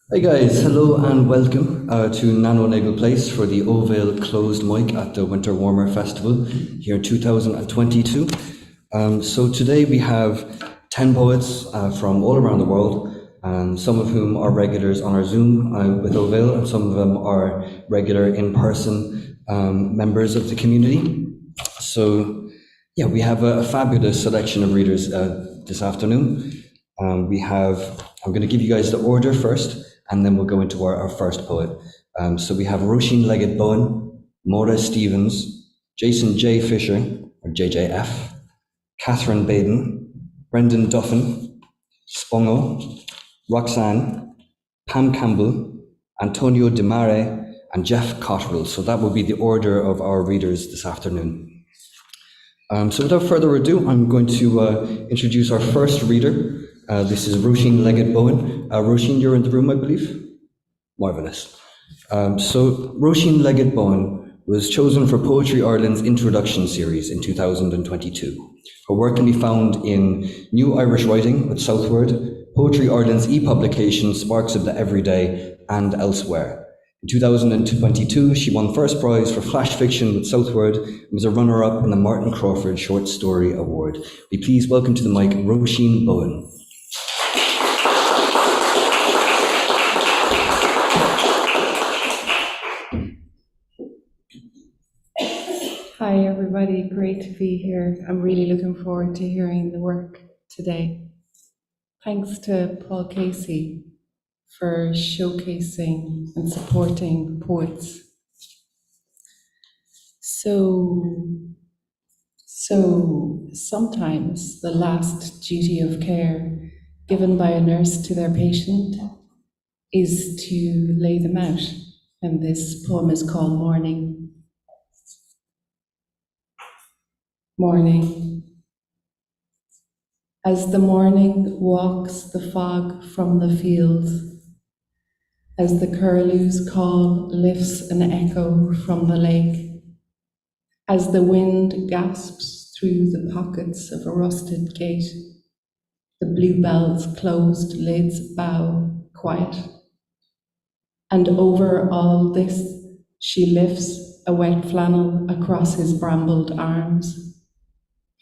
Hey guys, hello and welcome to Nano Nagle Place for the Ó Bhéal closed mic at the Winter Warmer Festival here in 2022. So today we have 10 poets from all around the world, some of whom are regulars on our Zoom with Ó Bhéal, and some of them are regular in-person members of the community. So yeah, we have a fabulous selection of readers this afternoon. I'm going to give you guys the order first, and then we'll go into our first poet. So we have Róisín Leggett Bohan, Máire Stephens, Jason J. Fisher, or JJF, Catherine Badin, Brendan Duffin, Spongo, Roxanne, Pam Campbell, Antonio de Mare, and Jeff Cottrill. So that will be the order of our readers this afternoon. So without further ado, I'm going to introduce our first reader. This is Róisín Leggett Bohan. Róisín, you're in the room, I believe? Marvellous. So Róisín Leggett Bohan was chosen for Poetry Ireland's Introduction Series in 2022. Her work can be found in New Irish Writing with Southword, Poetry Ireland's e-publication Sparks of the Everyday, and elsewhere. In 2022, she won first prize for flash fiction with Southword and was a runner-up in the Martin Crawford Short Story Award. We please welcome to the mic Róisín Bohan. Hi everybody, great to be here. I'm really looking forward to hearing the work today. Thanks to Paul Casey for showcasing and supporting poets. So sometimes the last duty of care given by a nurse to their patient is to lay them out, and this poem is called Morning. Morning. As the morning walks the fog from the fields, as the curlew's call lifts an echo from the lake, as the wind gasps through the pockets of a rusted gate, the bluebell's closed lids bow quiet. And over all this, she lifts a wet flannel across his brambled arms.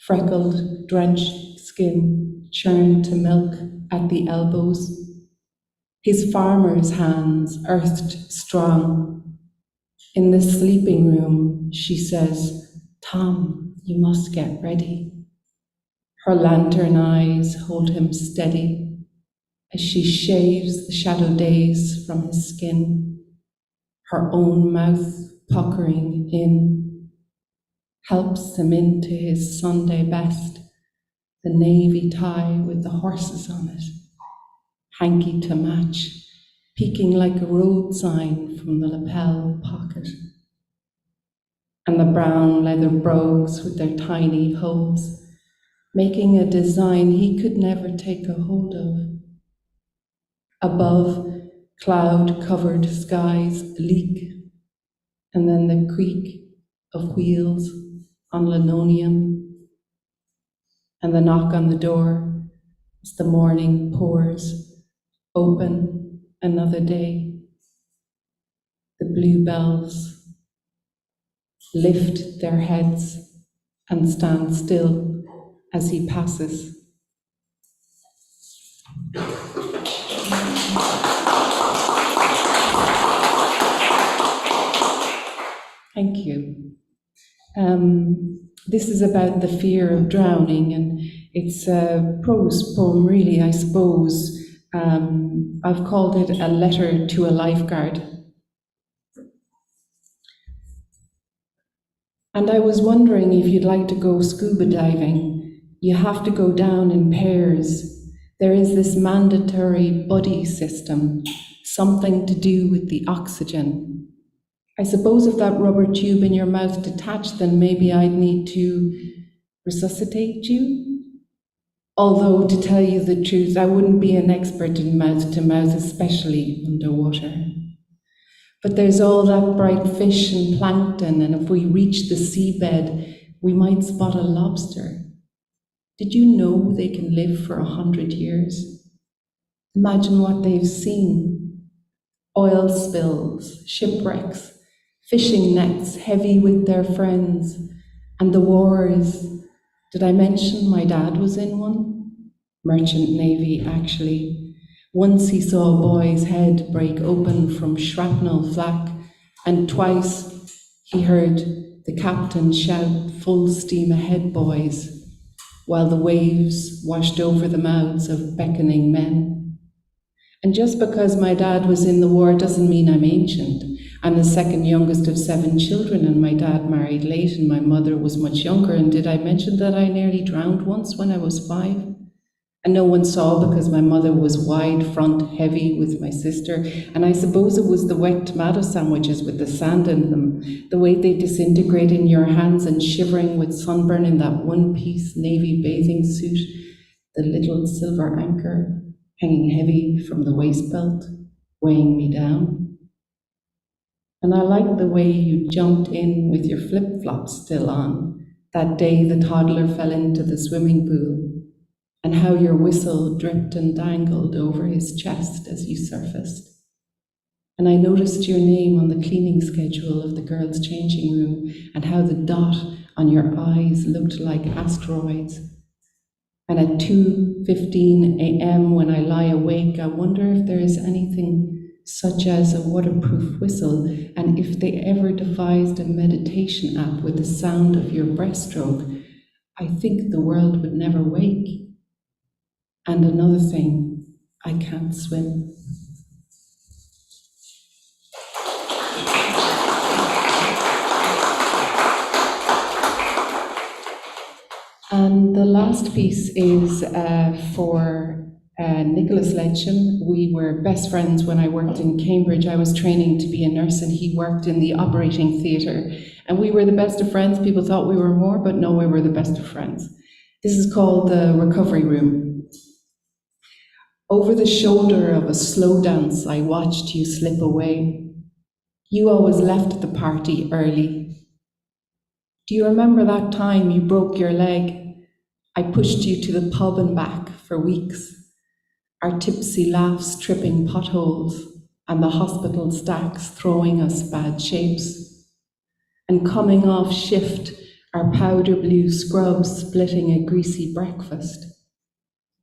Freckled, drenched skin churned to milk at the elbows. His farmer's hands earthed strong. In the sleeping room, she says, "Tom, you must get ready." Her lantern eyes hold him steady as she shaves the shadow days from his skin, her own mouth puckering in. Helps him into his Sunday best, the navy tie with the horses on it, hanky to match, peeking like a road sign from the lapel pocket. And the brown leather brogues with their tiny holes, making a design he could never take a hold of. Above, cloud-covered skies leak, and then the creak of wheels on linoleum, and the knock on the door as the morning pours, open another day. The bluebells lift their heads and stand still as he passes. Thank you. This is about the fear of drowning, and it's a prose poem, really, I suppose. I've called it a letter to a lifeguard. And I was wondering if you'd like to go scuba diving. You have to go down in pairs. There is this mandatory buddy system, something to do with the oxygen. I suppose if that rubber tube in your mouth detached, then maybe I'd need to resuscitate you. Although, to tell you the truth, I wouldn't be an expert in mouth-to-mouth, especially underwater. But there's all that bright fish and plankton, and if we reach the seabed, we might spot a lobster. Did you know they can live for 100 years? Imagine what they've seen. Oil spills, shipwrecks, fishing nets heavy with their friends, and the wars. Did I mention my dad was in one? Merchant Navy, actually. Once he saw a boy's head break open from shrapnel flak, and twice he heard the captain shout, "Full steam ahead, boys," while the waves washed over the mouths of beckoning men. And just because my dad was in the war doesn't mean I'm ancient. I'm the second youngest of 7 children, and my dad married late, and my mother was much younger. And did I mention that I nearly drowned once when I was 5? And no one saw because my mother was wide front, heavy with my sister. And I suppose it was the wet tomato sandwiches with the sand in them, the way they disintegrate in your hands, and shivering with sunburn in that one-piece navy bathing suit, the little silver anchor hanging heavy from the waist belt, weighing me down. And I like the way you jumped in with your flip-flops still on, that day the toddler fell into the swimming pool, and how your whistle dripped and dangled over his chest as you surfaced. And I noticed your name on the cleaning schedule of the girls' changing room, and how the dot on your eyes looked like asteroids. And at 2:15 a.m. when I lie awake, I wonder if there is anything such as a waterproof whistle, and if they ever devised a meditation app with the sound of your breaststroke, I think the world would never wake. And another thing, I can't swim. And the last piece is for Nicholas Letchin. We were best friends when I worked in Cambridge. I was training to be a nurse, and he worked in the operating theatre. And we were the best of friends. People thought we were more, but no, we were the best of friends. This is called The Recovery Room. Over the shoulder of a slow dance, I watched you slip away. You always left the party early. Do you remember that time you broke your leg? I pushed you to the pub and back for weeks. Our tipsy laughs tripping potholes, and the hospital stacks throwing us bad shapes. And coming off shift, our powder blue scrubs splitting a greasy breakfast.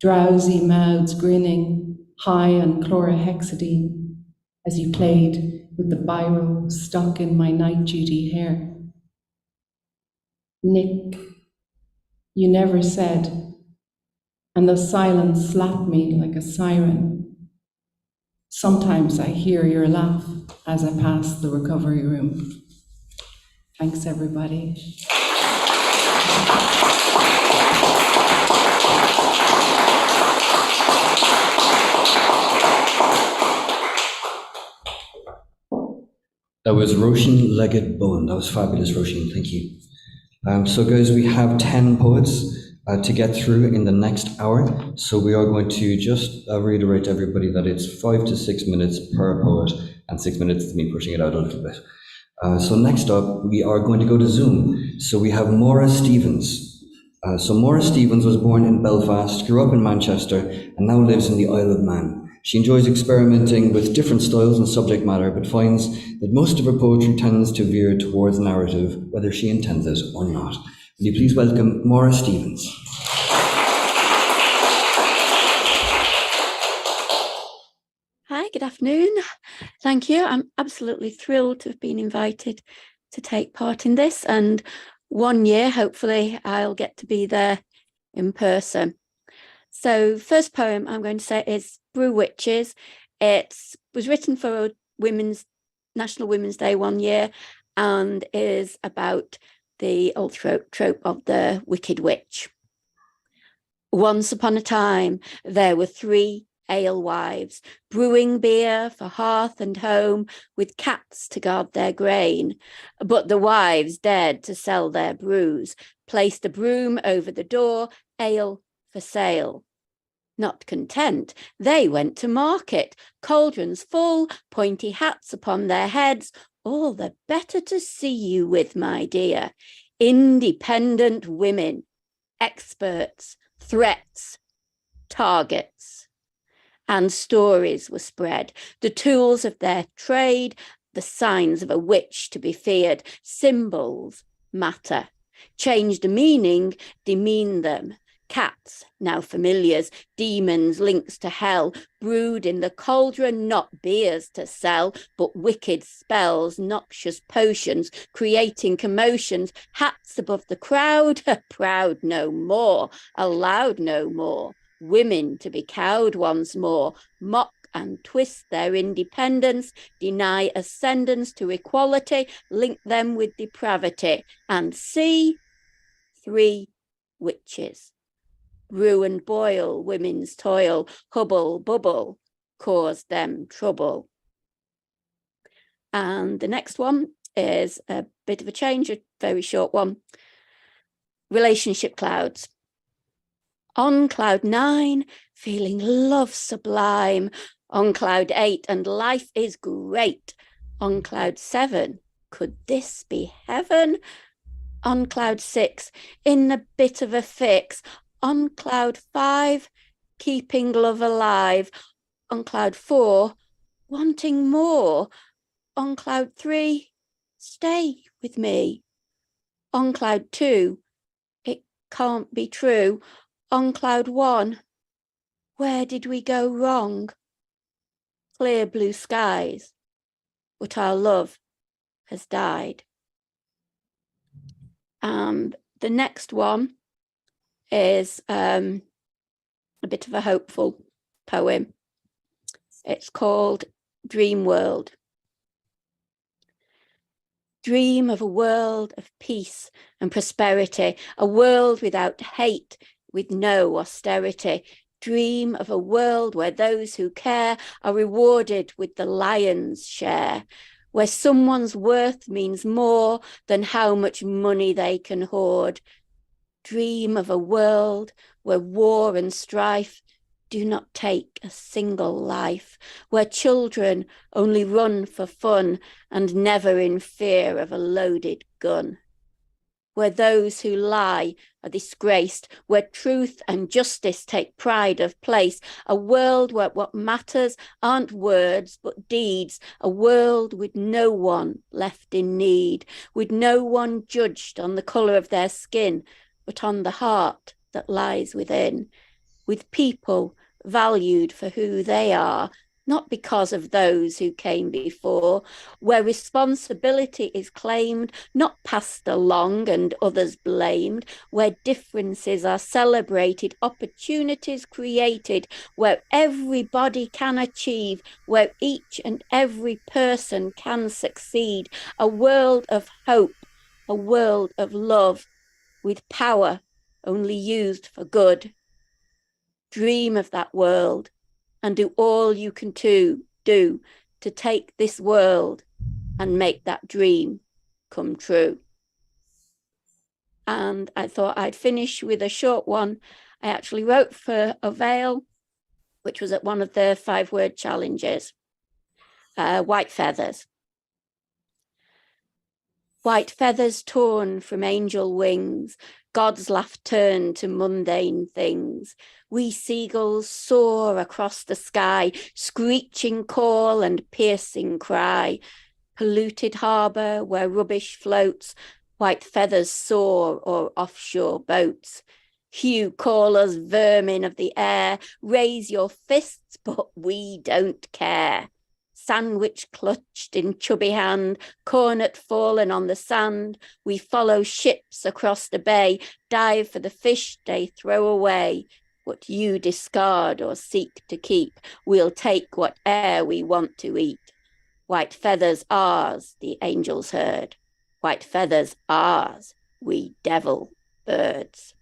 Drowsy mouths grinning, high on chlorhexidine, as you played with the biro stuck in my night duty hair. Nick, you never said, and the silence slapped me like a siren. Sometimes I hear your laugh as I pass the recovery room. Thanks, everybody. That was Róisín Leggett Bohan. That was fabulous, Róisín. Thank you. So guys, we have 10 poets to get through in the next hour. So we are going to just reiterate to everybody that it's 5 to 6 minutes per poet, and 6 minutes to me pushing it out a little bit. So next up, we are going to go to Zoom. So we have Máire Stephens. So Máire Stephens was born in Belfast, grew up in Manchester, and now lives in the Isle of Man. She enjoys experimenting with different styles and subject matter, but finds that most of her poetry tends to veer towards narrative, whether she intends it or not. Will you please welcome Máire Stephens? Hi, good afternoon. Thank you. I'm absolutely thrilled to have been invited to take part in this, and one year, hopefully, I'll get to be there in person. So first poem I'm going to say is Brew Witches. It was written for National Women's Day one year, and is about the old trope of the wicked witch. Once upon a time, there were 3 alewives, brewing beer for hearth and home, with cats to guard their grain. But the wives dared to sell their brews, placed a broom over the door, ale for sale. Not content, they went to market, cauldrons full, pointy hats upon their heads, all the better to see you with, my dear. Independent women, experts, threats, targets. and stories were spread, the tools of their trade, the signs of a witch to be feared. Symbols matter, changed the meaning, demean them. Cats, now familiars, demons, links to hell, brewed in the cauldron, not beers to sell, but wicked spells, noxious potions, creating commotions, hats above the crowd, proud no more, allowed no more, women to be cowed once more, mock and twist their independence, deny ascendance to equality, link them with depravity, and see 3 witches. Brew and boil women's toil, hubble bubble, caused them trouble. And the next one is a bit of a change, a very short one. Relationship clouds. On cloud 9, feeling love sublime. On cloud 8, and life is great. On cloud 7, could this be heaven? On cloud 6, in a bit of a fix. On cloud 5, keeping love alive. On cloud 4, wanting more. On cloud 3, stay with me. On cloud 2, it can't be true. On cloud 1, where did we go wrong? Clear blue skies, but our love has died. The next one is a bit of a hopeful poem. It's called Dream World. Dream of a world of peace and prosperity, a world without hate, with no austerity. Dream of a world where those who care are rewarded with the lion's share, where someone's worth means more than how much money they can hoard. Dream of a world where war and strife do not take a single life, where children only run for fun and never in fear of a loaded gun, where those who lie are disgraced, where truth and justice take pride of place, a world where what matters aren't words but deeds, a world with no one left in need, with no one judged on the colour of their skin, but on the heart that lies within, with people valued for who they are, not because of those who came before, where responsibility is claimed, not passed along and others blamed, where differences are celebrated, opportunities created, where everybody can achieve, where each and every person can succeed, a world of hope, a world of love, with power only used for good. Dream of that world and do all you can do to take this world and make that dream come true. And I thought I'd finish with a short one I actually wrote for Ó Bhéal, which was at one of the 5-word challenges. White feathers. White feathers torn from angel wings, God's laugh turned to mundane things. We seagulls soar across the sky, screeching call and piercing cry. Polluted harbour where rubbish floats, white feathers soar o'er offshore boats. You call us vermin of the air, raise your fists, but we don't care. Sandwich clutched in chubby hand, cornet fallen on the sand. We follow ships across the bay, dive for the fish they throw away. What you discard or seek to keep, we'll take whate'er we want to eat. White feathers ours, the angels heard. White feathers ours, we devil birds.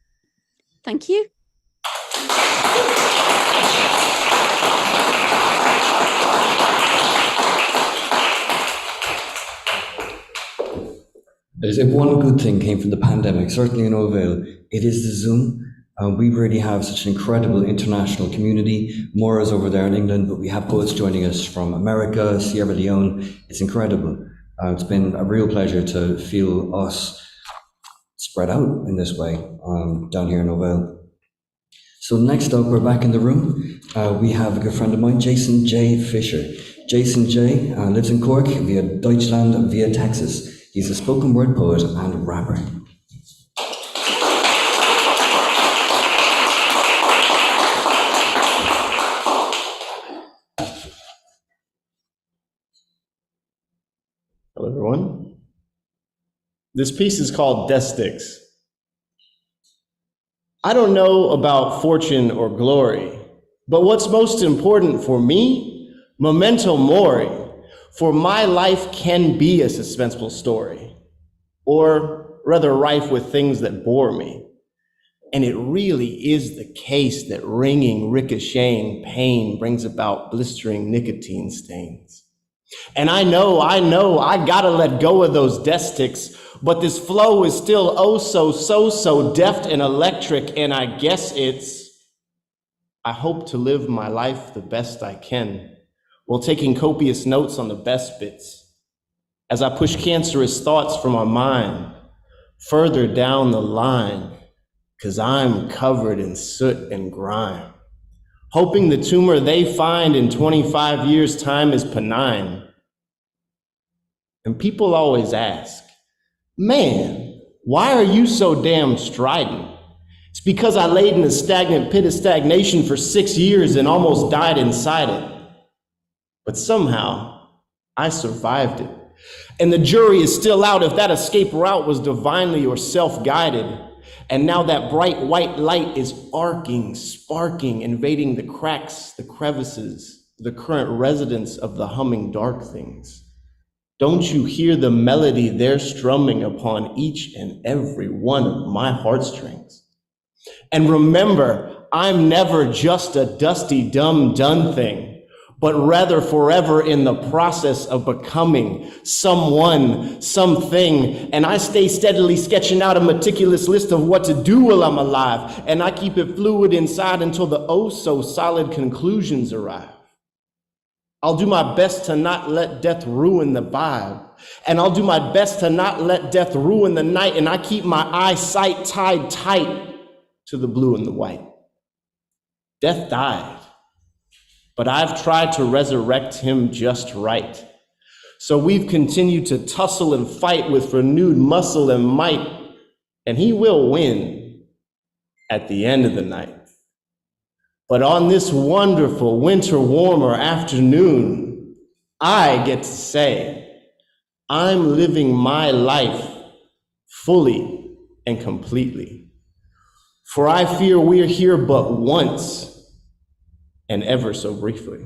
Thank you. If one good thing came from the pandemic, certainly in Ó Bhéal, it is the Zoom. We really have such an incredible international community. Maura's over there in England, but we have poets joining us from America, Sierra Leone. It's incredible. It's been a real pleasure to feel us spread out in this way down here in Ó Bhéal. So next up, we're back in the room. We have a good friend of mine, Jason J. Fisher. Jason J. Lives in Cork via Deutschland via Texas. He's a spoken word poet and rapper. Hello, everyone. This piece is called Death Sticks. I don't know about fortune or glory, but what's most important for me, memento mori, for my life can be a suspenseful story, or rather rife with things that bore me. And it really is the case that ringing, ricocheting pain brings about blistering nicotine stains. And I know, I gotta let go of those death sticks, but this flow is still oh so deft and electric, and I guess I hope to live my life the best I can, while taking copious notes on the best bits, as I push cancerous thoughts from my mind further down the line, 'cause I'm covered in soot and grime, hoping the tumor they find in 25 years' time is benign. And people always ask, man, why are you so damn strident? It's because I laid in a stagnant pit of stagnation for 6 years and almost died inside it. But somehow, I survived it. And the jury is still out if that escape route was divinely or self-guided. And now that bright white light is arcing, sparking, invading the cracks, the crevices, the current residents of the humming dark things. Don't you hear the melody they're strumming upon each and every one of my heartstrings? And remember, I'm never just a dusty, dumb, done thing, but rather forever in the process of becoming someone, something. And I stay steadily sketching out a meticulous list of what to do while I'm alive. And I keep it fluid inside until the oh so solid conclusions arrive. I'll do my best to not let death ruin the vibe. And I'll do my best to not let death ruin the night. And I keep my eyesight tied tight to the blue and the white. Death died, but I've tried to resurrect him just right. So we've continued to tussle and fight with renewed muscle and might, and he will win at the end of the night. But on this wonderful winter warmer afternoon, I get to say, I'm living my life fully and completely. For I fear we're here but once, and ever so briefly.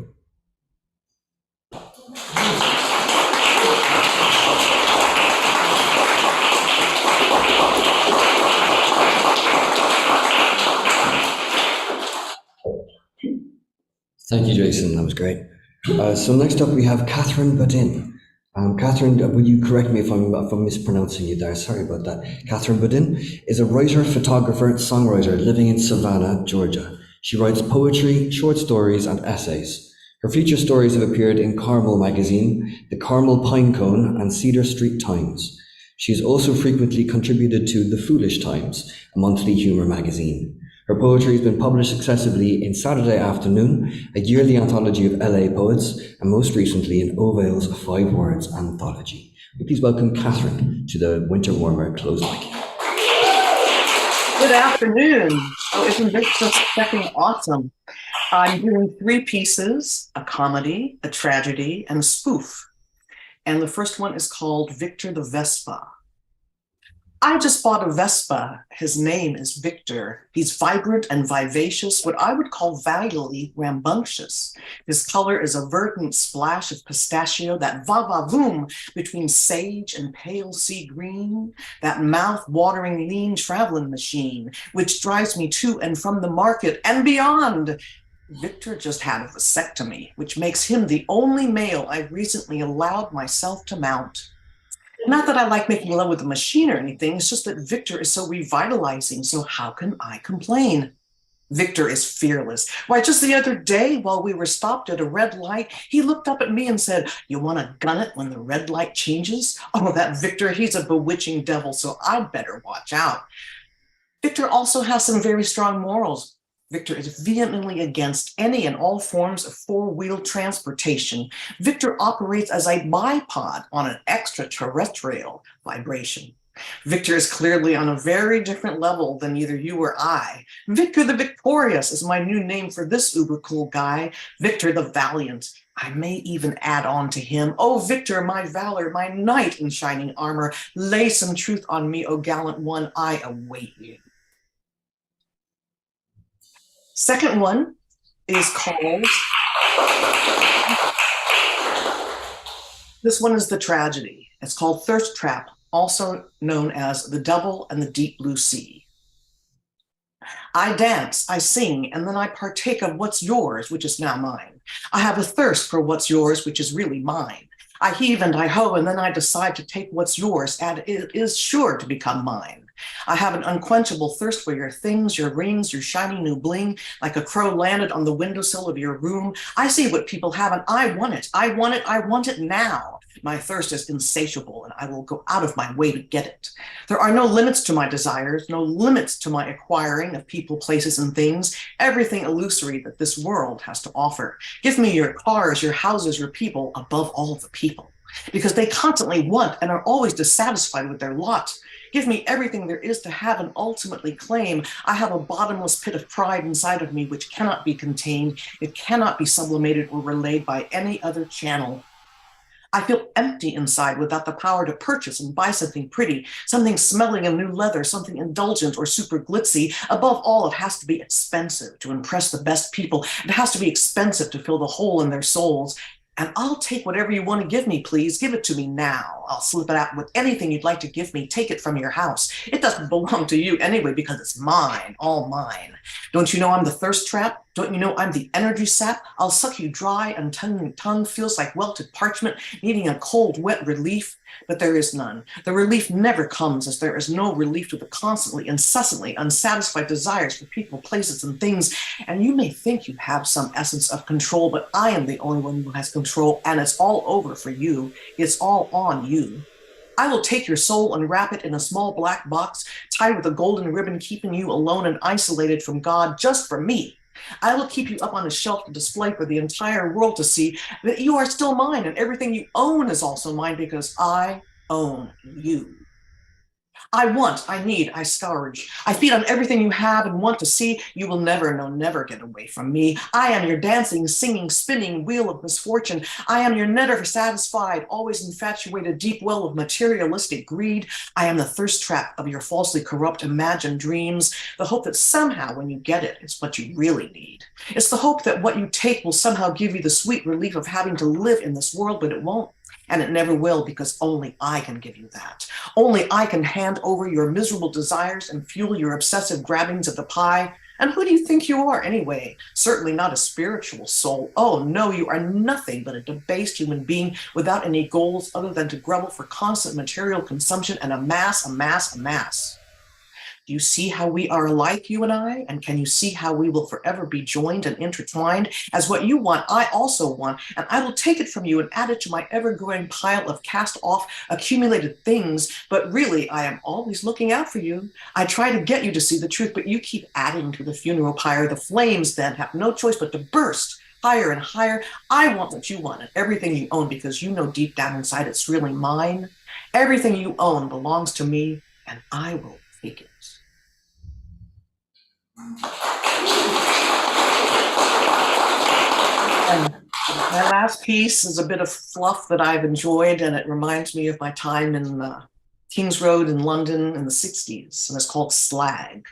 Thank you, Jason. That was great. So next up, we have Catherine Badin. Catherine, will you correct me if I'm mispronouncing you there? Sorry about that. Catherine Badin is a writer, photographer, songwriter living in Savannah, Georgia. She writes poetry, short stories, and essays. Her feature stories have appeared in Carmel magazine, the Carmel Pinecone, and Cedar Street Times. She has also frequently contributed to The Foolish Times, a monthly humour magazine. Her poetry has been published successively in Saturday Afternoon, a yearly anthology of LA poets, and most recently in Ó Bhéal's 5 Words anthology. Please welcome Catherine to the Winter Warmer Closed Mic. Good afternoon. Oh, isn't this just fucking awesome? I'm doing 3 pieces, a comedy, a tragedy, and a spoof. And the first one is called Victor the Vespa. I just bought a Vespa. His name is Victor. He's vibrant and vivacious, what I would call valiantly rambunctious. His color is a verdant splash of pistachio, that va-va-voom between sage and pale sea green, that mouth-watering lean traveling machine, which drives me to and from the market and beyond. Victor just had a vasectomy, which makes him the only male I've recently allowed myself to mount. Not that I like making love with a machine or anything, it's just that Victor is so revitalizing, so how can I complain? Victor is fearless. Why, just the other day while we were stopped at a red light, he looked up at me and said, "You want to gun it when the red light changes?" Oh, that Victor, he's a bewitching devil, so I'd better watch out. Victor also has some very strong morals. Victor is vehemently against any and all forms of four-wheeled transportation. Victor operates as a bipod on an extraterrestrial vibration. Victor is clearly on a very different level than either you or I. Victor the Victorious is my new name for this uber cool guy. Victor the Valiant. I may even add on to him, oh, Victor, my valor, my knight in shining armor, lay some truth on me, O gallant one, I await you. Second one is called, this one is the tragedy. It's called Thirst Trap, also known as The Devil and the Deep Blue Sea. I dance, I sing, and then I partake of what's yours, which is now mine. I have a thirst for what's yours, which is really mine. I heave and I hoe, and then I decide to take what's yours, and it is sure to become mine. I have an unquenchable thirst for your things, your rings, your shiny new bling, like a crow landed on the windowsill of your room. I see what people have, and I want it. I want it. I want it now. My thirst is insatiable, and I will go out of my way to get it. There are no limits to my desires, no limits to my acquiring of people, places, and things, everything illusory that this world has to offer. Give me your cars, your houses, your people, above all the people, because they constantly want and are always dissatisfied with their lot. Give me everything there is to have and ultimately claim. I have a bottomless pit of pride inside of me which cannot be contained. It cannot be sublimated or relayed by any other channel. I feel empty inside without the power to purchase and buy something pretty, something smelling of new leather, something indulgent or super glitzy. Above all, it has to be expensive to impress the best people. It has to be expensive to fill the hole in their souls. And I'll take whatever you want to give me, please. Give it to me now. I'll slip it out with anything you'd like to give me. Take it from your house. It doesn't belong to you anyway because it's mine, all mine. Don't you know I'm the thirst trap? Don't you know I'm the energy sap? I'll suck you dry until your tongue feels like welted parchment, needing a cold, wet relief. But there is none. The relief never comes, as there is no relief to the constantly, incessantly unsatisfied desires for people, places, and things. And you may think you have some essence of control, but I am the only one who has control, and it's all over for you. It's all on you. I will take your soul and wrap it in a small black box, tied with a golden ribbon, keeping you alone and isolated from God just for me. I will keep you up on a shelf to display for the entire world to see that you are still mine, and everything you own is also mine because I own you. I want, I need, I scourge. I feed on everything you have and want to see. You will never, no, never get away from me. I am your dancing, singing, spinning wheel of misfortune. I am your never satisfied, always infatuated deep well of materialistic greed. I am the thirst trap of your falsely corrupt imagined dreams. The hope that somehow when you get it, it's what you really need. It's the hope that what you take will somehow give you the sweet relief of having to live in this world, but it won't. And it never will, because only I can give you that. Only I can hand over your miserable desires and fuel your obsessive grabbings of the pie. And who do you think you are anyway? Certainly not a spiritual soul. Oh no, you are nothing but a debased human being without any goals other than to grovel for constant material consumption and amass, amass, amass. Do you see how we are alike, you and I? And can you see how we will forever be joined and intertwined? As what you want, I also want, and I will take it from you and add it to my ever-growing pile of cast-off, accumulated things. But really, I am always looking out for you. I try to get you to see the truth, but you keep adding to the funeral pyre. The flames then have no choice but to burst higher and higher. I want what you want and everything you own, because you know deep down inside it's really mine. Everything you own belongs to me, and I will take it. And my last piece is a bit of fluff that I've enjoyed, and it reminds me of my time in King's Road in London in the 60s, and it's called Slag.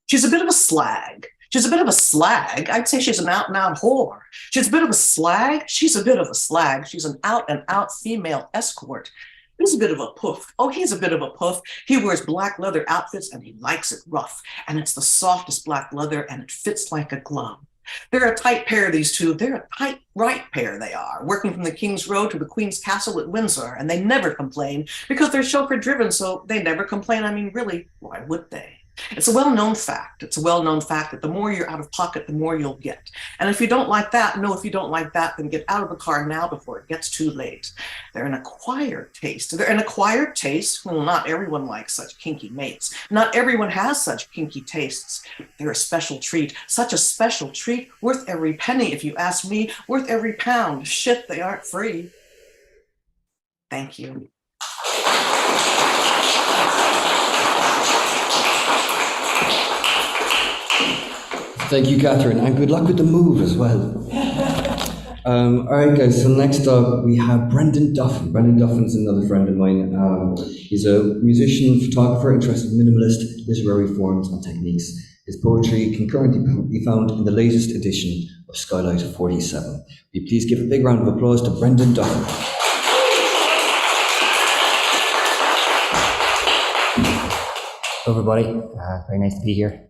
She's a bit of a slag. She's a bit of a slag. I'd say she's an out-and-out whore. She's a bit of a slag. She's a bit of a slag. She's an out-and-out female escort. He's a bit of a poof. Oh, he's a bit of a poof. He wears black leather outfits and he likes it rough. And it's the softest black leather and it fits like a glove. They're a tight pair, these two. They're a tight right pair, they are, working from the King's Road to the Queen's Castle at Windsor. And they never complain because they're chauffeur driven, so they never complain. I mean, really, why would they? It's a well-known fact. It's a well-known fact that the more you're out of pocket, the more you'll get. And if you don't like that, if you don't like that, then get out of the car now before it gets too late. They're an acquired taste. They're an acquired taste. Well, not everyone likes such kinky mates. Not everyone has such kinky tastes. They're a special treat, such a special treat, worth every penny, if you ask me, worth every pound. Shit, they aren't free. Thank you. Thank you, Catherine, and good luck with the move as well. All right, guys, so next up we have Brendan Duffin. Brendan Duffin's another friend of mine. He's a musician, photographer, interested in minimalist literary forms and techniques. His poetry can currently be found in the latest edition of Skylight 47. Will you please give a big round of applause to Brendan Duffin. Hello, everybody. Very nice to be here.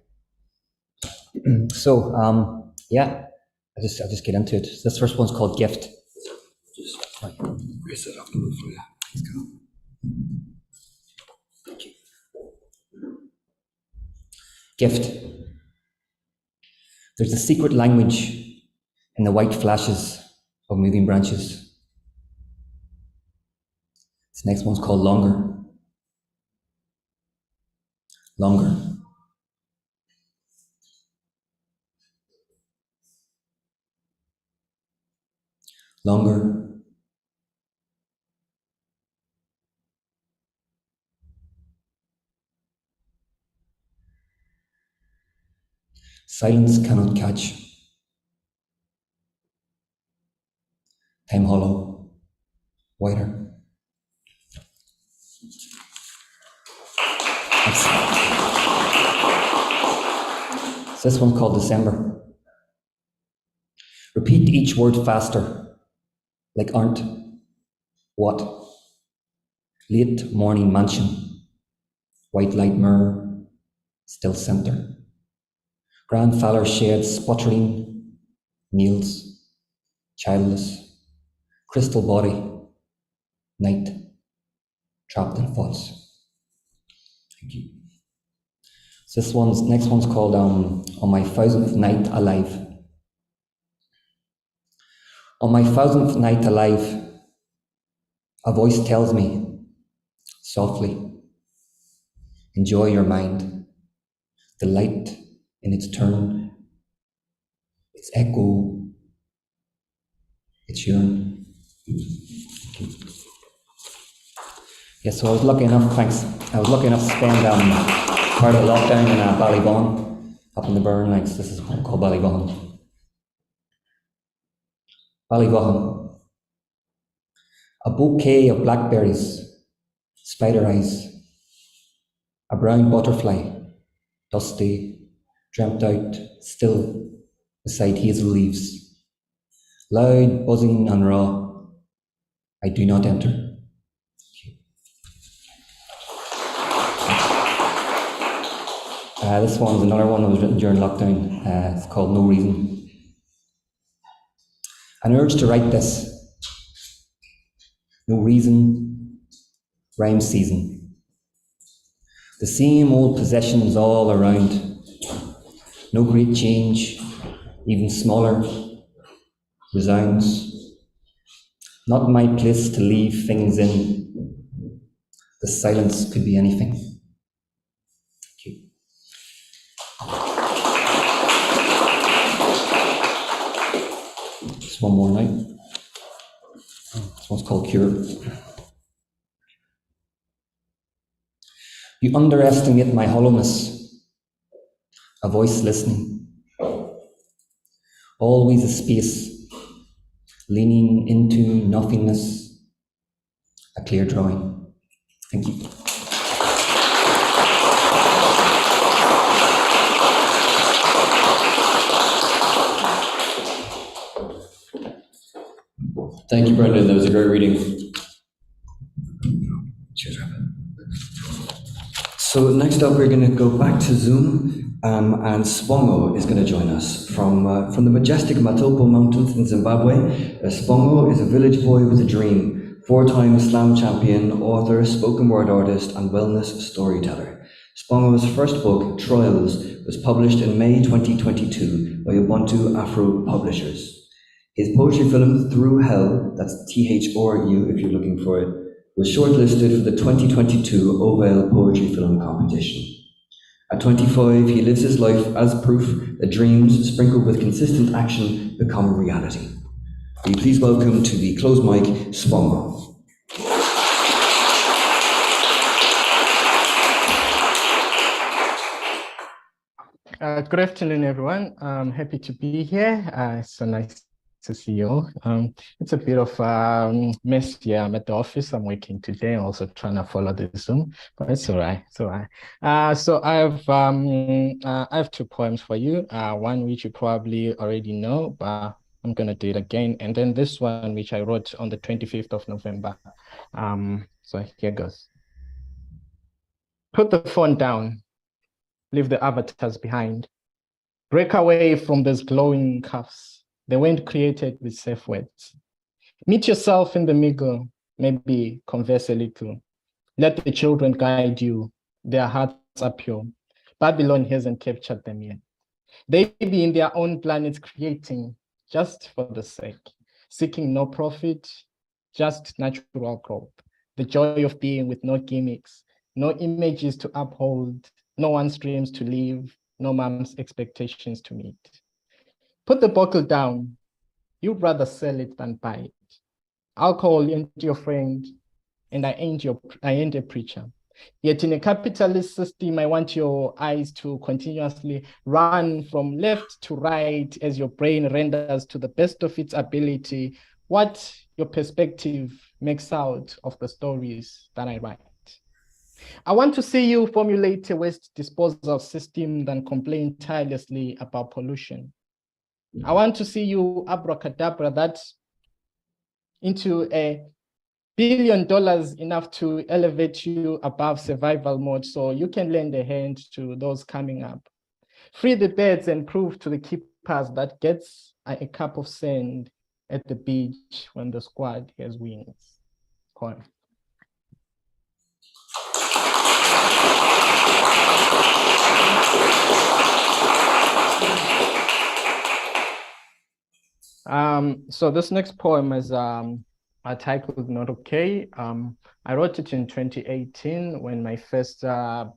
So, yeah, I'll just get into it. This first one's called Gift. Just raise it up a little for you. Let's go. Thank you. Gift. There's a secret language in the white flashes of moving branches. This next one's called Longer. Longer. Longer. Silence cannot catch. Time hollow. Wider. So this one's called December. Repeat each word faster. Like aren't, what? Late morning mansion, white light mirror, still centre. Grandfather shared sputtering, kneels, childless, crystal body, night, trapped in thoughts. Thank you. So next one's called On My 1000th Night Alive. On my 1000th night alive, a voice tells me, softly, enjoy your mind, the light in its turn, its echo, its yearn. Yeah, so I was lucky enough to spend part of the lockdown in Ballybohan, up in the Burn Lakes. This is one called Ballybohan. Ballybohan. A bouquet of blackberries, spider eyes, a brown butterfly, dusty, dreamt out, still beside hazel leaves. Loud, buzzing and raw, I do not enter. This one's another one that was written during lockdown. It's called No Reason. An urge to write this. No reason, rhyme season. The same old possessions all around. No great change, even smaller, resounds. Not my place to leave things in. The silence could be anything. Thank you. Just one more night. This one's called Cure. You underestimate my hollowness, a voice listening. Always a space, leaning into nothingness, a clear drawing. Thank you. Thank you, Brendan. That was a great reading. Cheers, Robert. So next up, we're going to go back to Zoom, and Spongo is going to join us from the majestic Matopo Mountains in Zimbabwe. Spongo is a village boy with a dream, 4-time slam champion, author, spoken word artist, and wellness storyteller. Spongo's first book, Trials, was published in May 2022 by Ubuntu Afro Publishers. His poetry film, Through Hell, that's THRU if you're looking for it, was shortlisted for the 2022 Ó Bhéal Poetry Film Competition. At 25, he lives his life as proof that dreams, sprinkled with consistent action, become reality. Will you please welcome to the closed mic, Spongo. Good afternoon, everyone. I'm happy to be here. It's so nice to see you all. It's a bit of mess here. I'm at the office. I'm working today, also trying to follow the Zoom, but it's all right. It's all right. So I have two poems for you. One which you probably already know, but I'm gonna do it again, and then this one which I wrote on the 25th of November. So here goes. Put the phone down. Leave the avatars behind. Break away from those glowing cuffs. They weren't created with safe words. Meet yourself in the middle, maybe converse a little. Let the children guide you. Their hearts are pure. Babylon hasn't captured them yet. They be in their own planets creating just for the sake, seeking no profit, just natural growth. The joy of being with no gimmicks, no images to uphold, no one's dreams to live, no mom's expectations to meet. Put the bottle down. You'd rather sell it than buy it. Alcohol ain't your friend, and I ain't a preacher. Yet in a capitalist system, I want your eyes to continuously run from left to right as your brain renders to the best of its ability what your perspective makes out of the stories that I write. I want to see you formulate a waste disposal system than complain tirelessly about pollution. I want to see you abracadabra that into $1 billion enough to elevate you above survival mode so you can lend a hand to those coming up. Free the birds and prove to the keepers that gets a cup of sand at the beach when the squad has wings. Poem. So this next poem is titled Not Okay. I wrote it in 2018 when my first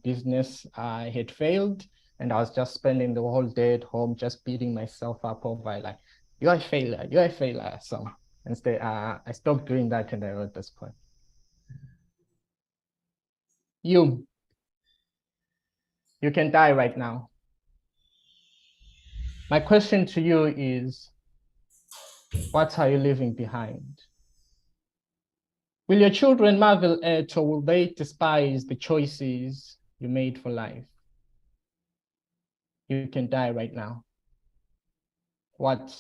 business had failed, and I was just spending the whole day at home just beating myself up over like, you're a failure, you're a failure. So instead, I stopped doing that and I wrote this poem. You can die right now. My question to you is, what are you leaving behind? Will your children marvel at, or will they despise the choices you made for life? You can die right now. What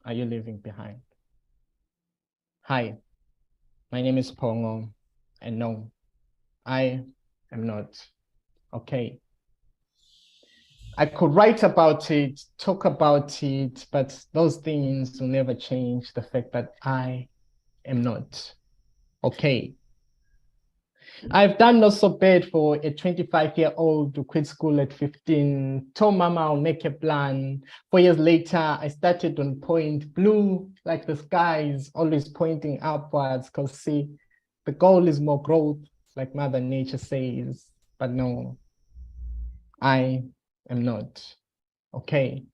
are you leaving behind? Hi, my name is Pongo, and no, I am not okay. I could write about it, talk about it, but those things will never change the fact that I am not okay. I've done not so bad for a 25-year-old who quit school at 15, told mama I'll make a plan. 4 years later, I started on point, blue like the skies, always pointing upwards, because see, the goal is more growth, like Mother Nature says, but no, I am not okay.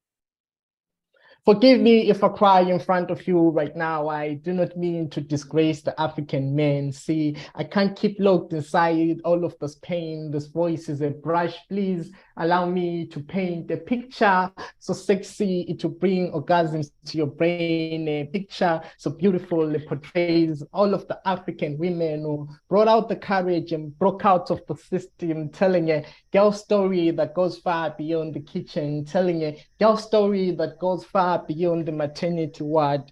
Forgive me if I cry in front of you right now. I do not mean to disgrace the African man. See, I can't keep locked inside all of this pain. This voice is a brush. Please allow me to paint a picture so sexy it will bring orgasms to your brain. A picture so beautiful it portrays all of the African women who brought out the courage and broke out of the system, telling a girl story that goes far beyond the kitchen, telling a girl story that goes far beyond the maternity ward,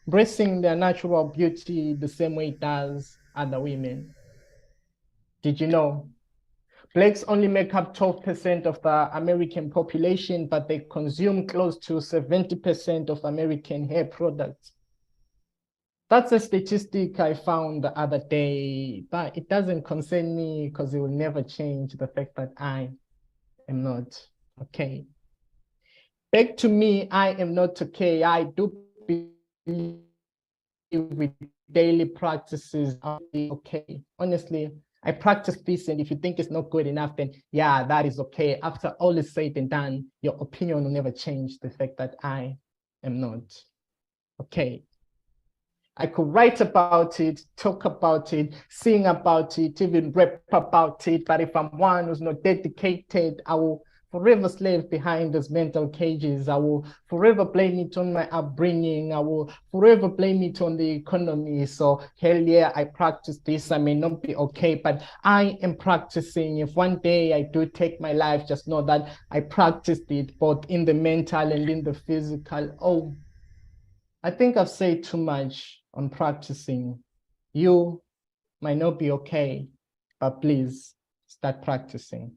embracing their natural beauty the same way it does other women. Did you know? Blacks only make up 12% of the American population, but they consume close to 70% of American hair products. That's a statistic I found the other day, but it doesn't concern me because it will never change the fact that I am not okay. Back to me, I am not okay. I do believe with daily practices, I'll be okay. Honestly, I practice this, and if you think it's not good enough, then yeah, that is okay. After all is said and done, your opinion will never change the fact that I am not okay. I could write about it, talk about it, sing about it, even rap about it. But if I'm one who's not dedicated, I will forever slave behind those mental cages. I will forever blame it on my upbringing. I will forever blame it on the economy. So hell yeah, I practice this. I may not be okay, but I am practicing. If one day I do take my life, just know that I practiced it both in the mental and in the physical. Oh, I think I've said too much on practicing. You might not be okay, but please start practicing.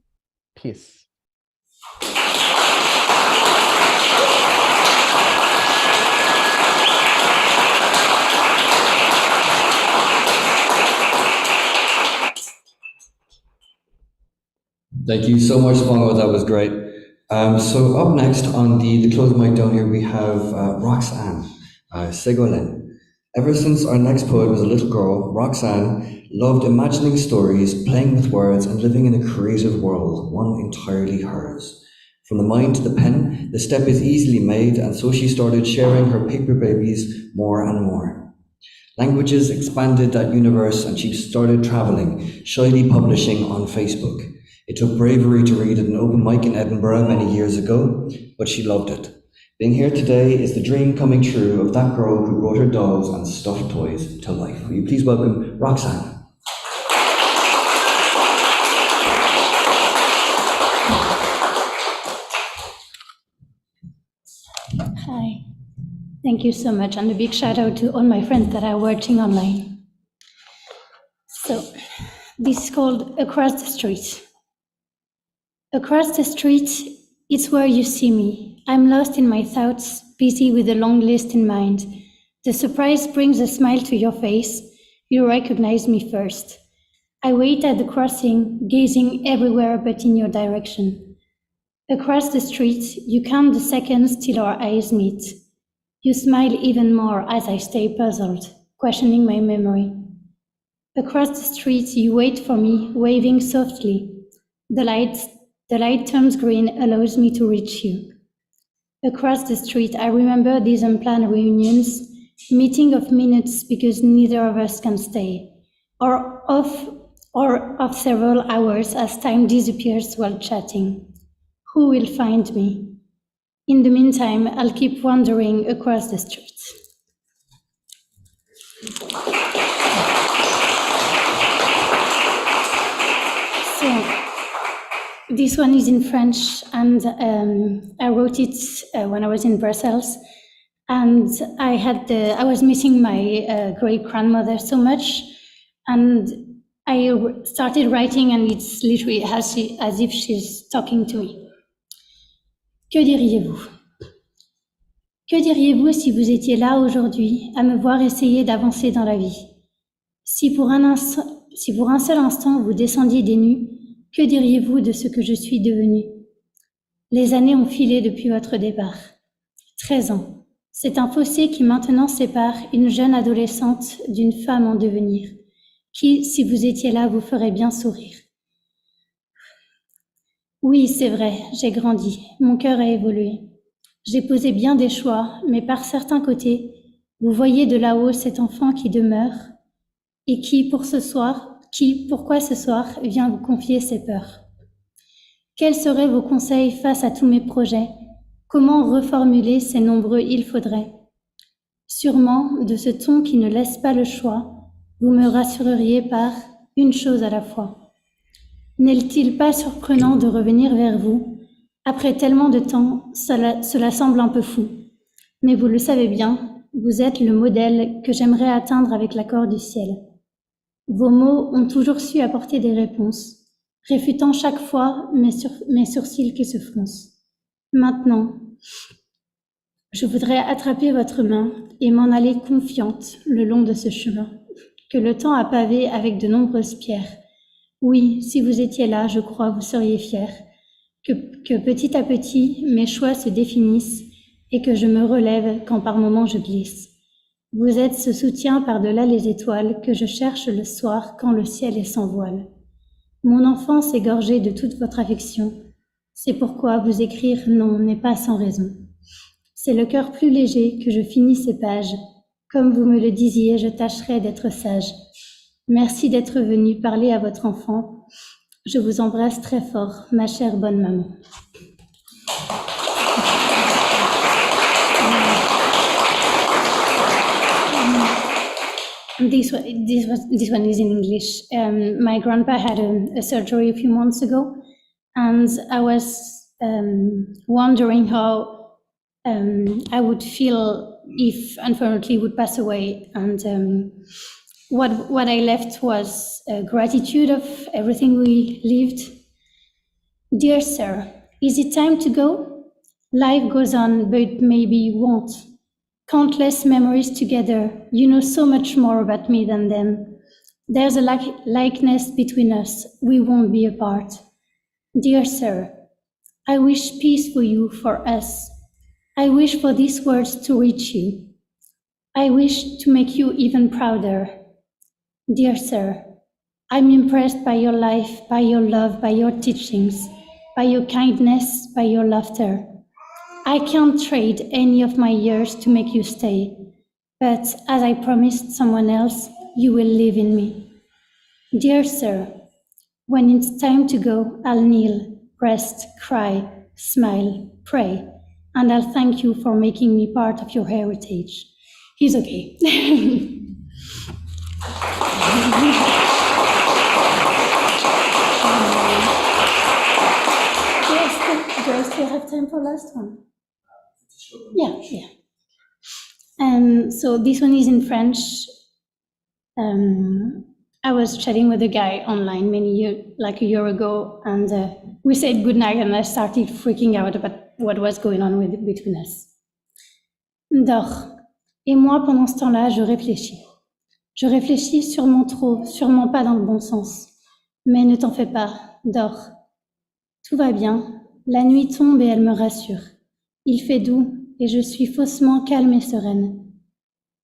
Peace. Thank you so much, Bongo. That was great. So up next on the closed mic down here, we have Roxanne, Ségolène. Ever since our next poet was a little girl, Roxanne loved imagining stories, playing with words, and living in a creative world, one entirely hers. From the mind to the pen, the step is easily made, and so she started sharing her paper babies more and more. Languages expanded that universe, and she started traveling, shyly publishing on Facebook. It took bravery to read at an open mic in Edinburgh many years ago, but she loved it. Being here today is the dream coming true of that girl who brought her dolls and stuffed toys to life. Will you please welcome Roxanne? Hi. Thank you so much, and a big shout out to all my friends that are watching online. So, this is called Across the Street. Across the street, it's where you see me. I'm lost in my thoughts, busy with a long list in mind. The surprise brings a smile to your face. You recognize me first. I wait at the crossing, gazing everywhere but in your direction. Across the street, you count the seconds till our eyes meet. You smile even more as I stay puzzled, questioning my memory. Across the street, you wait for me, waving softly. The light turns green, allows me to reach you. Across the street, I remember these unplanned reunions, meeting of minutes because neither of us can stay, or of several hours as time disappears while chatting. Who will find me? In the meantime, I'll keep wandering across the street. So, this one is in French, and I wrote it when I was in Brussels, and I was missing my great grandmother so much, and I started writing, and it's literally as if she's talking to me. Que diriez-vous? Que diriez-vous si vous étiez là aujourd'hui à me voir essayer d'avancer dans la vie? Si pour un seul instant vous descendiez des nues, que diriez-vous de ce que je suis devenue? Les années ont filé depuis votre départ. 13 ans. C'est un fossé qui maintenant sépare une jeune adolescente d'une femme en devenir, qui, si vous étiez là, vous ferait bien sourire. Oui, c'est vrai, j'ai grandi, mon cœur a évolué. J'ai posé bien des choix, mais par certains côtés, vous voyez de là-haut cet enfant qui demeure et qui, pourquoi ce soir, vient vous confier ses peurs. Quels seraient vos conseils face à tous mes projets? Comment reformuler ces nombreux « il faudrait » Sûrement, de ce ton qui ne laisse pas le choix, vous me rassureriez par une chose à la fois. N'est-il pas surprenant de revenir vers vous? Après tellement de temps, cela semble un peu fou. Mais vous le savez bien, vous êtes le modèle que j'aimerais atteindre avec l'accord du ciel. Vos mots ont toujours su apporter des réponses, réfutant chaque fois mes sourcils qui se froncent. Maintenant, Je voudrais attraper votre main et m'en aller confiante le long de ce chemin, que le temps a pavé avec de nombreuses pierres. Oui, si vous étiez là, je crois, vous seriez fiers. Que petit à petit, mes choix se définissent et que je me relève quand par moments je glisse. Vous êtes ce soutien par-delà les étoiles que je cherche le soir quand le ciel est sans voile. Mon enfance est gorgée de toute votre affection. C'est pourquoi vous écrire non n'est pas sans raison. C'est le cœur plus léger que je finis ces pages. Comme vous me le disiez, je tâcherai d'être sage. Merci d'être venu parler à votre enfant. Je vous embrasse très fort, ma chère bonne maman. This one is in English. My grandpa had a surgery a few months ago, and I was wondering how I would feel if, unfortunately, he would pass away. And what I left was gratitude of everything we lived. Dear sir, is it time to go? Life goes on, but maybe you won't. Countless memories together, you know so much more about me than them. There's a likeness between us, we won't be apart. Dear sir, I wish peace for you, for us. I wish for these words to reach you. I wish to make you even prouder. Dear sir, I'm impressed by your life, by your love, by your teachings, by your kindness, by your laughter. I can't trade any of my years to make you stay, but as I promised someone else, you will live in me. Dear sir, when it's time to go, I'll kneel, rest, cry, smile, pray, and I'll thank you for making me part of your heritage. He's okay. Do I still have time for last one? Yeah. So this one is in French. I was chatting with a guy online like a year ago, and we said goodnight, and I started freaking out about what was going on between us. Dors. Et moi, pendant ce temps-là, je réfléchis. Je réfléchis sûrement trop, sûrement pas dans le bon sens. Mais ne t'en fais pas, dors. Tout va bien. La nuit tombe et elle me rassure. Il fait doux et je suis faussement calme et sereine.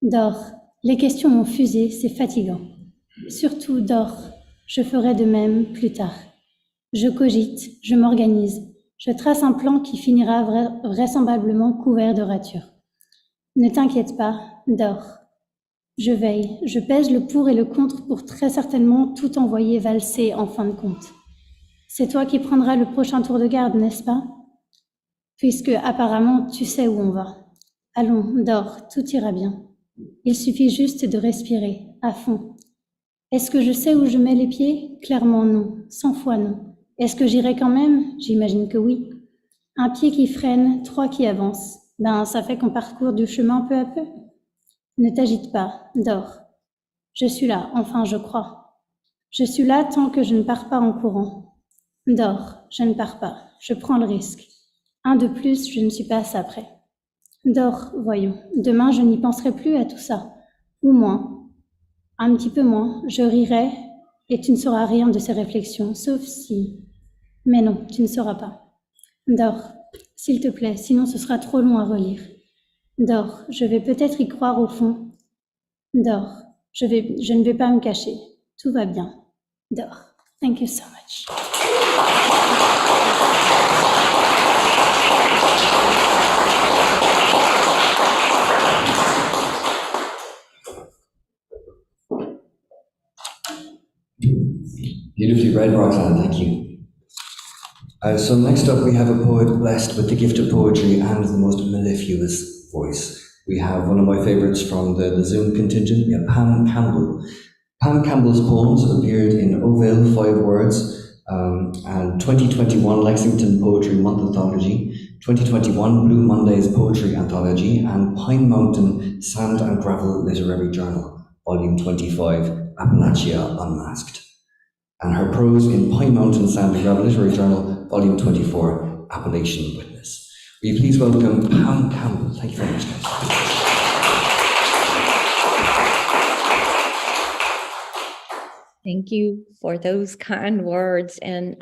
Dors. Les questions m'ont fusé, c'est fatigant. Surtout dors. Je ferai de même plus tard. Je cogite, je m'organise. Je trace un plan qui finira vraisemblablement couvert de ratures. Ne t'inquiète pas, dors. Je veille, je pèse le pour et le contre pour très certainement tout envoyer valser en fin de compte. C'est toi qui prendras le prochain tour de garde, n'est-ce pas? Puisque apparemment tu sais où on va. Allons, dors, tout ira bien. Il suffit juste de respirer, à fond. Est-ce que je sais où je mets les pieds? Clairement non, 100 fois non. Est-ce que j'irai quand même? J'imagine que oui. Un pied qui freine, 3 qui avancent. Ça fait qu'on parcourt du chemin peu à peu. Ne t'agite pas, dors. Je suis là, enfin je crois. Je suis là tant que je ne pars pas en courant. Dors, je ne pars pas, je prends le risque. Un de plus, je ne suis pas assez près. Dors, voyons. Demain, je n'y penserai plus à tout ça. Ou moins. Un petit peu moins, je rirai et tu ne sauras rien de ces réflexions, sauf si... Mais non, tu ne sauras pas. Dors, s'il te plaît, sinon ce sera trop long à relire. Dors, je vais peut-être y croire au fond. Dors, je ne vais pas me cacher. Tout va bien. Dors. Thank you so much. Beautifully read, Roxanne, thank you. So next up, we have a poet blessed with the gift of poetry and the most mellifluous voice. We have one of my favourites from the Zoom contingent, Pam Campbell. Pam Campbell's poems appeared in Ó Bhéal, 5 Words, and 2021 Lexington Poetry Month Anthology, 2021 Blue Mondays Poetry Anthology, and Pine Mountain Sand and Gravel Literary Journal, Volume 25, Appalachia Unmasked. And her prose in Pine Mountain Sand and Gravel Literary Journal, Volume 24, Appalachian Witness. Will you please welcome Pam Campbell? Thank you very much, guys. Thank you for those kind words. And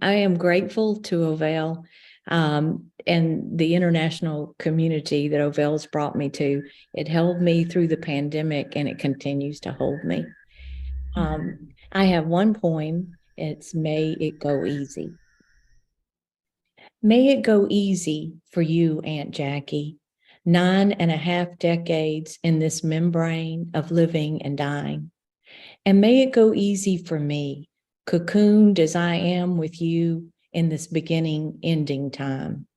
I am grateful to Ó Bhéal and the international community that Ó Bhéal's brought me to. It held me through the pandemic and it continues to hold me. I have one poem. It's May It Go Easy. May it go easy for you, Aunt Jackie. 9.5 decades in this membrane of living and dying. And may it go easy for me, cocooned as I am with you in this beginning, ending time.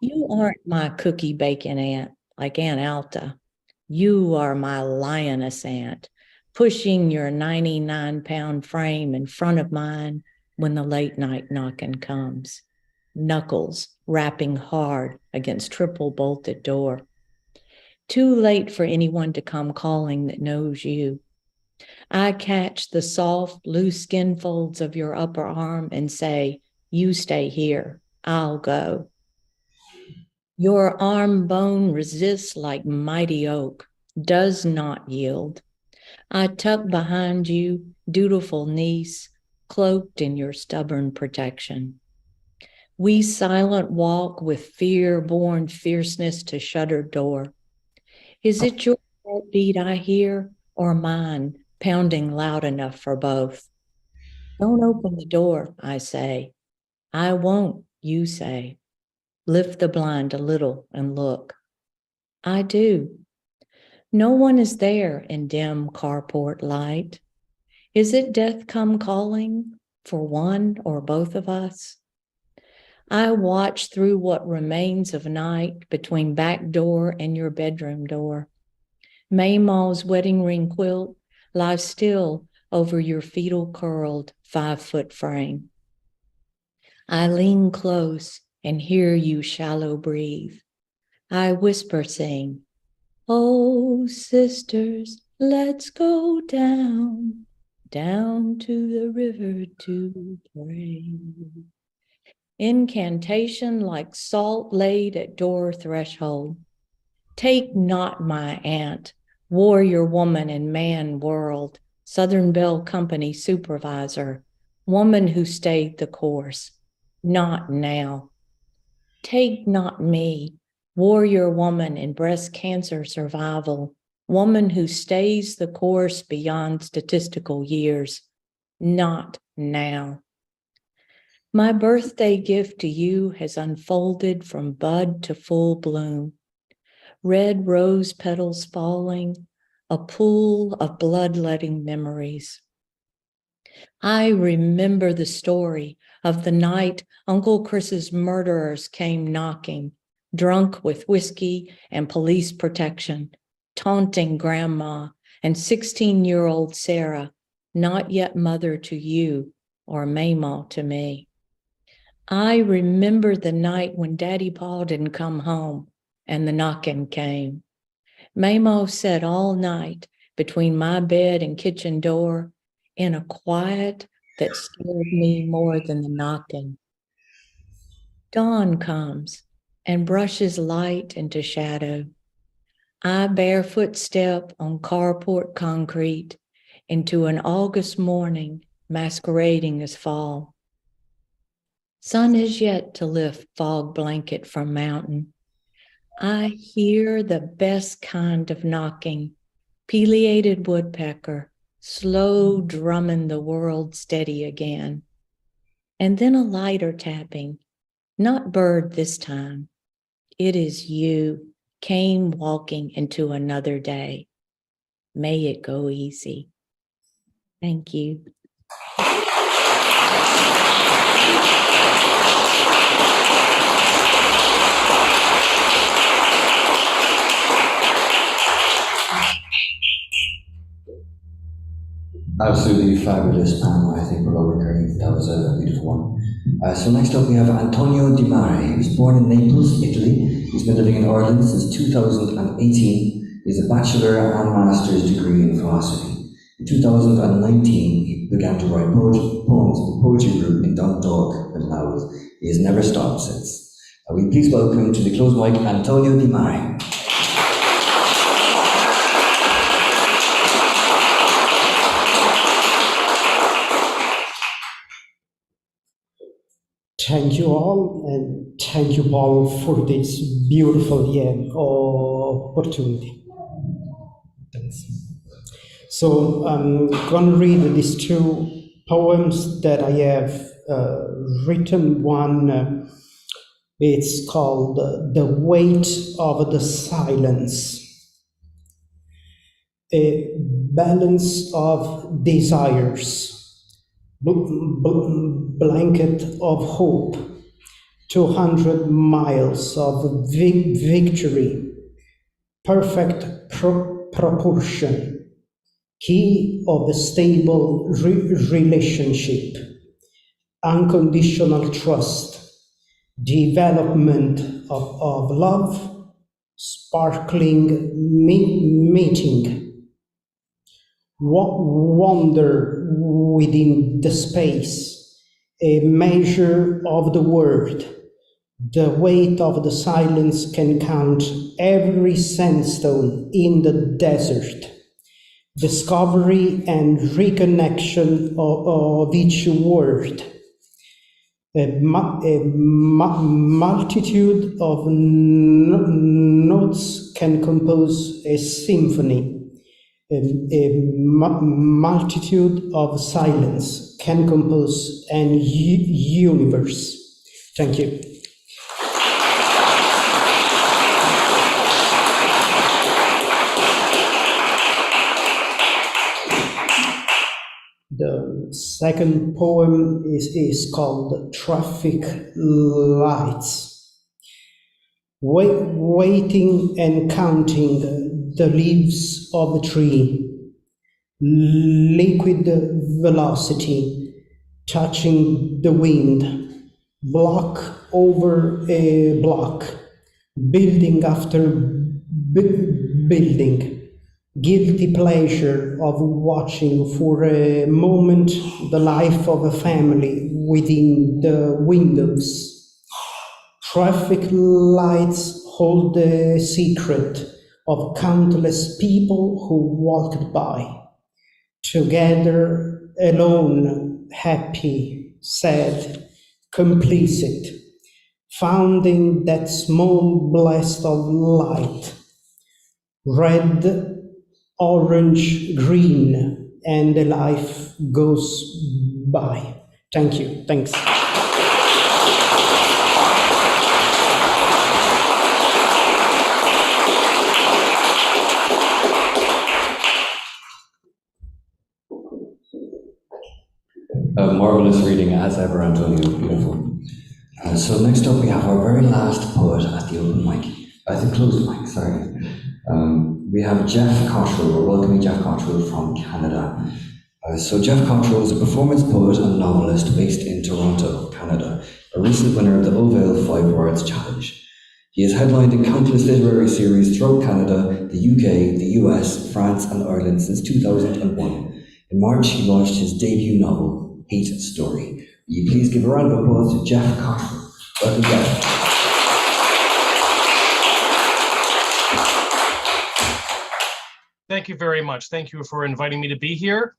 You aren't my cookie bacon aunt like Aunt Alta. You are my lioness aunt, pushing your 99-pound frame in front of mine when the late night knocking comes. Knuckles rapping hard against triple bolted door. Too late for anyone to come calling that knows you. I catch the soft, loose skin folds of your upper arm and say, you stay here, I'll go. Your arm bone resists like mighty oak, does not yield. I tuck behind you, dutiful niece, cloaked in your stubborn protection. We silent walk with fear-born fierceness to shuttered door. Is it your heartbeat I hear, or mine, pounding loud enough for both? Don't open the door, I say. I won't, you say. Lift the blind a little and look. I do. No one is there in dim carport light. Is it death come calling for one or both of us? I watch through what remains of night between back door and your bedroom door. Maymaw's wedding ring quilt lies still over your fetal curled 5-foot frame. I lean close and hear you shallow breathe. I whisper sing, oh, sisters, let's go down, down to the river to pray. Incantation like salt laid at door threshold. Take not my aunt, warrior woman in man world, Southern Bell Company supervisor, woman who stayed the course, not now. Take not me, warrior woman in breast cancer survival, woman who stays the course beyond statistical years, not now. My birthday gift to you has unfolded from bud to full bloom. Red rose petals falling, a pool of bloodletting memories. I remember the story of the night Uncle Chris's murderers came knocking, drunk with whiskey and police protection, taunting Grandma and 16-year-old Sarah, not yet mother to you or Maymaw to me. I remember the night when Daddy Paul didn't come home and the knocking came. Maymaw sat all night between my bed and kitchen door in a quiet that scared me more than the knocking. Dawn comes and brushes light into shadow. I barefoot step on carport concrete into an August morning masquerading as fall. Sun is yet to lift fog blanket from mountain. I hear the best kind of knocking, pileated woodpecker, slow drumming the world steady again. And then a lighter tapping, not bird this time. It is you came walking into another day. May it go easy. Thank you. Absolutely fabulous, Pam. I think we're all recurring. That was a beautiful one. So next up we have Antonio Di Mare. He was born in Naples, Italy. He's been living in Ireland since 2018. He has a bachelor and master's degree in philosophy. In 2019, he began to write poems in the poetry group in Dundalk, in Louth. He has never stopped since. Will you please welcome to the closed mic Antonio Di Mare. Thank you all, and thank you, Paul, for this beautiful opportunity. Thanks. So I'm going to read these two poems that I have written. One, it's called The Weight of the Silence. A balance of desires, blanket of hope, 200 miles of victory, perfect proportion, key of a stable relationship, unconditional trust, development of love, sparkling meeting, wonder within the space, a measure of the word. The weight of the silence can count every sandstone in the desert. Discovery and reconnection of each word. A multitude of notes can compose a symphony. A multitude of silence can compose an universe. Thank you. The second poem is called Traffic Lights. Waiting and counting the leaves of a tree, liquid velocity, touching the wind, block over a block, building after building, guilty pleasure of watching for a moment the life of a family within the windows. Traffic lights hold the secret of countless people who walked by, together, alone, happy, sad, complicit, found in that small blast of light, red, orange, green, and the life goes by. Thank you. Thanks. Marvelous reading as ever, Antonio. Beautiful. So next up, we have our very last poet at the open mic, at the closed mic. Sorry. We have Jeff Cottrill. We're welcoming Jeff Cottrill from Canada. So Jeff Cottrill is a performance poet and novelist based in Toronto, Canada, a recent winner of the Ó Bhéal 5 Words Challenge. He has headlined in countless literary series throughout Canada, the UK, the US, France, and Ireland since 2001. In March, he launched his debut novel, Hate Story. Will you please give a round of applause to Jeff Cottrill. Welcome, Jeff. Thank you very much. Thank you for inviting me to be here.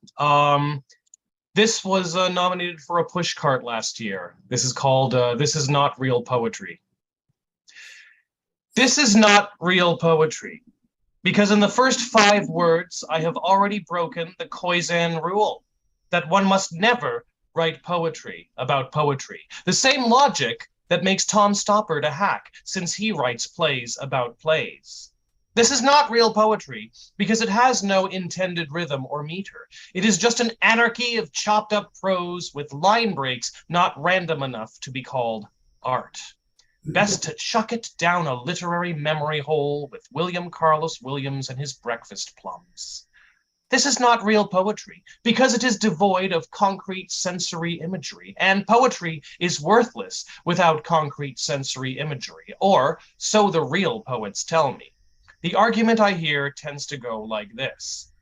This was nominated for a pushcart last year. This is called This Is Not Real Poetry. This is not real poetry, because in the first 5 words, I have already broken the Khoisan rule that one must never write poetry about poetry. The same logic that makes Tom Stoppard a hack, since he writes plays about plays. This is not real poetry because it has no intended rhythm or meter. It is just an anarchy of chopped up prose with line breaks not random enough to be called art. Best to chuck it down a literary memory hole with William Carlos Williams and his breakfast plums. This is not real poetry because it is devoid of concrete sensory imagery, and poetry is worthless without concrete sensory imagery, or so the real poets tell me. The argument I hear tends to go like this.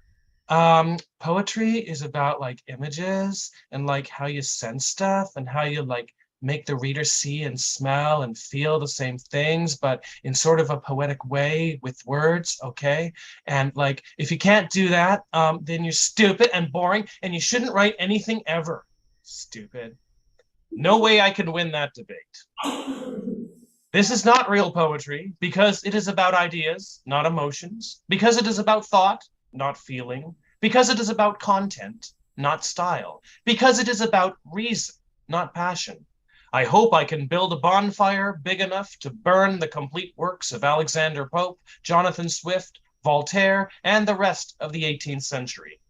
Poetry is about like images and like how you sense stuff and how you like make the reader see and smell and feel the same things, but in sort of a poetic way with words, okay? And like, if you can't do that, then you're stupid and boring, and you shouldn't write anything ever. Stupid. No way I can win that debate. This is not real poetry because it is about ideas, not emotions, because it is about thought, not feeling, because it is about content, not style, because it is about reason, not passion. I hope I can build a bonfire big enough to burn the complete works of Alexander Pope, Jonathan Swift, Voltaire, and the rest of the 18th century.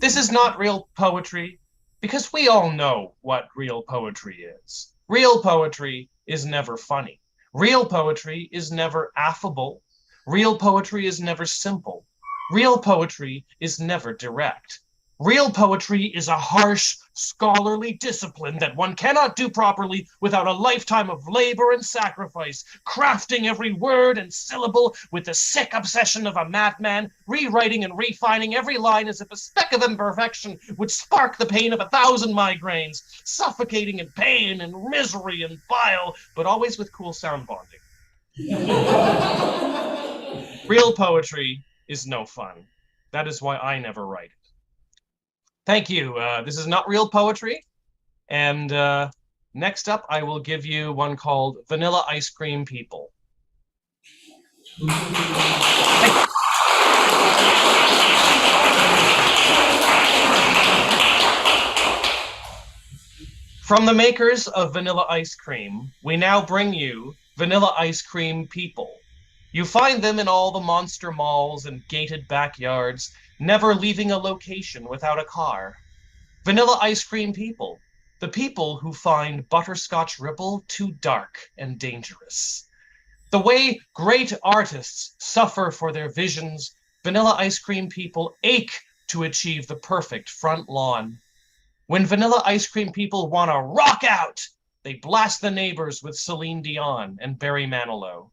This is not real poetry because we all know what real poetry is. Real poetry is never funny. Real poetry is never affable. Real poetry is never simple. Real poetry is never direct. Real poetry is a harsh, scholarly discipline that one cannot do properly without a lifetime of labor and sacrifice, crafting every word and syllable with the sick obsession of a madman, rewriting and refining every line as if a speck of imperfection would spark the pain of 1,000 migraines, suffocating in pain and misery and bile, but always with cool sound bonding. Real poetry is no fun. That is why I never write it. Thank you. This is not real poetry. And next up, I will give you one called Vanilla Ice Cream People. From the makers of vanilla ice cream, we now bring you Vanilla Ice Cream People. You find them in all the monster malls and gated backyards, never leaving a location without a car. Vanilla Ice Cream People, the people who find butterscotch ripple too dark and dangerous. The way great artists suffer for their visions, Vanilla Ice Cream People ache to achieve the perfect front lawn. When Vanilla Ice Cream People want to rock out, they blast the neighbors with Celine Dion and Barry Manilow.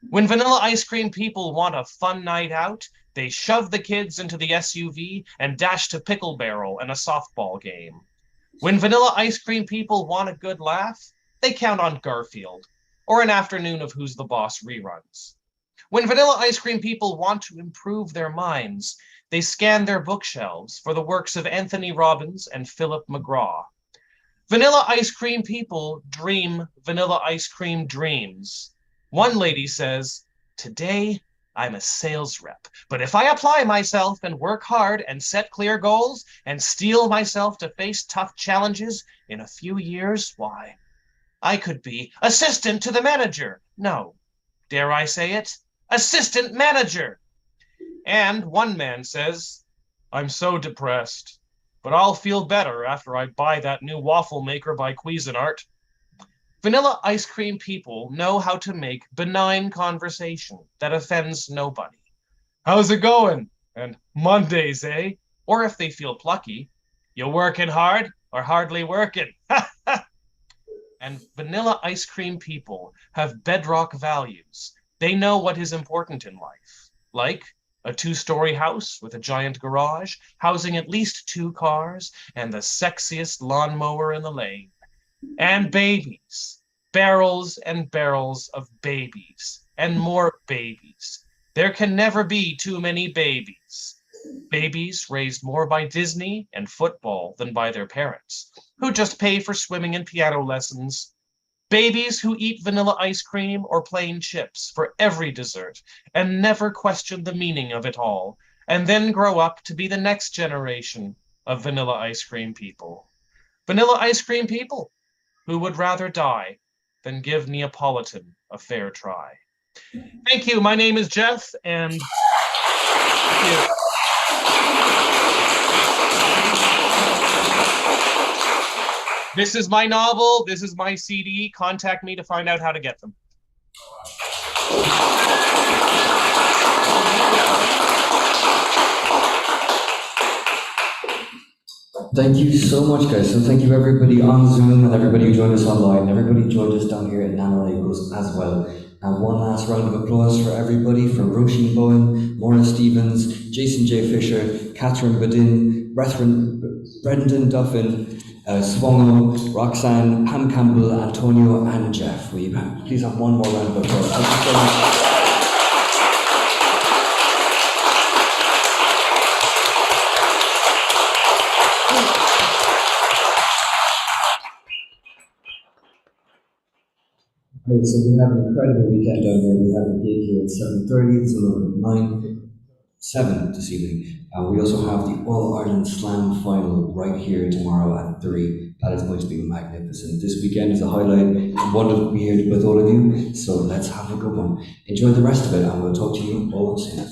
When Vanilla Ice Cream People want a fun night out, they shove the kids into the SUV and dash to Pickle Barrel and a softball game. When Vanilla Ice Cream People want a good laugh, they count on Garfield or an afternoon of Who's the Boss reruns. When Vanilla Ice Cream People want to improve their minds, they scan their bookshelves for the works of Anthony Robbins and Philip McGraw. Vanilla Ice Cream People dream vanilla ice cream dreams. One lady says, "Today, I'm a sales rep, but if I apply myself and work hard and set clear goals and steel myself to face tough challenges, in a few years, why, I could be assistant to the manager. No, dare I say it? Assistant manager." And one man says, "I'm so depressed, but I'll feel better after I buy that new waffle maker by Cuisinart." Vanilla Ice Cream People know how to make benign conversation that offends nobody. "How's it going?" And "Mondays, eh?" Or if they feel plucky, "You working hard or hardly working?" And Vanilla Ice Cream People have bedrock values. They know what is important in life, like a 2-story house with a giant garage, housing at least 2 cars, and the sexiest lawnmower in the lane. And babies, barrels and barrels of babies, and more babies. There can never be too many babies. Babies raised more by Disney and football than by their parents, who just pay for swimming and piano lessons. Babies who eat vanilla ice cream or plain chips for every dessert and never question the meaning of it all, and then grow up to be the next generation of Vanilla Ice Cream People. Vanilla Ice Cream People who would rather die than give Neapolitan a fair try. Thank you. My name is Jeff, and thank you. This is my novel. This is my CD. Contact me to find out how to get them. Thank you so much, guys. So thank you everybody on Zoom and everybody who joined us online, everybody who joined us down here in Nanolagos as well. And one last round of applause for everybody, from Róisín Bohan, Máire Stephens, Jason J. Fisher, Catherine Badin, Brendan Duffin, Svongo, Roxanne, Pam Campbell, Antonio, and Jeff. Will you please have one more round of applause? Thank you so much. Right, so we have an incredible weekend down here. We have a gig here at 7:30, there's another at 7 this evening. We also have the All Ireland Slam final right here tomorrow at 3. That is going to be magnificent. This weekend is a highlight. Wonderful to be here with all of you. So let's have a good one. Enjoy the rest of it, and we'll talk to you all soon.